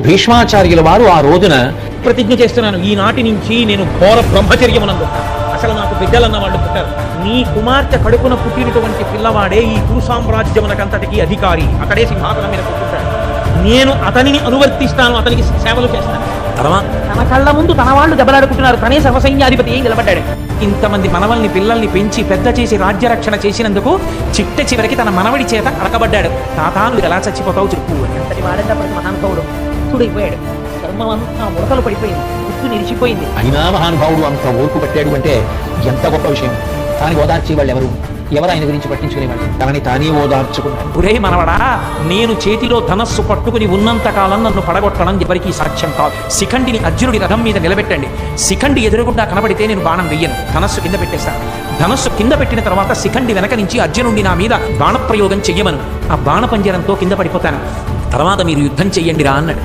భీష్మాచార్యుల వారు ఆ రోజున ప్రతిజ్ఞ చేస్తున్నాను, ఈనాటి నుంచి నేను ఘోర బ్రహ్మచర్యమునందుతాను. అసలు నాకు బిడ్డలన్న వాళ్ళు పుట్టారు. నీ కుమార్తె కడుపున పుట్టినటువంటి పిల్లవాడే ఈ కురు సామ్రాజ్యమునకంతటికి అధికారి, అతడే సింహాసనం మీద కూర్చుంటాడు. నేను అతనిని అనువర్తిస్తాను, అతనికి సేవలు చేస్తాను. తర్వాత తన కళ్ళ ముందు తన వాళ్ళు దెబ్బలాడుకుంటున్నారు, తనే సర్వసైన్యాధిపతి ఏం నిలబడ్డాడు. ఇంతమంది మనవల్ని పిల్లల్ని పెంచి పెద్ద చేసి రాజ్యరక్షణ చేసినందుకు చిట్ట చివరికి తన మనవడి చేత అడకబడ్డాడు. తాతాను ఎలా చచ్చిపోతావు చెప్పు. ఎంతటి వాడేటప్పటికి మహానుభావుడు చూడైపోయాడు. ధర్మం అంతా ముడతలు పడిపోయింది, గుర్తు నిలిచిపోయింది. అయినా మహానుభావుడు అంత ఓర్పు పట్టాడు అంటే ఎంత గొప్ప విషయం. తాను ఓదార్చే వాళ్ళు ఎవరు ఆయన గురించి పట్టించుకునేవాళ్ళు? తనని తానే ఓదార్చుకున్నాడు. ఒరే మనవడా, నేను చేతిలో ధనస్సు పట్టుకుని ఉన్నంత కాలం నన్ను పడగొట్టడం ఎవరికీ సాక్ష్యం కాదు. శిఖండిని అర్జునుడి రథం మీద నిలబెట్టండి. శిఖండి ఎదురుగుండా కనబడితే నేను బాణం వెయ్యను, ధనస్సు కింద పెట్టేస్తాను. ధనస్సు కింద పెట్టిన తర్వాత శిఖండి వెనక నుంచి అర్జునుడిని నా మీద బాణప్రయోగం చెయ్యమను. ఆ బాణపంజరంతో కింద పడిపోతాను. తర్వాత మీరు యుద్ధం చెయ్యండిరా అన్నాడు.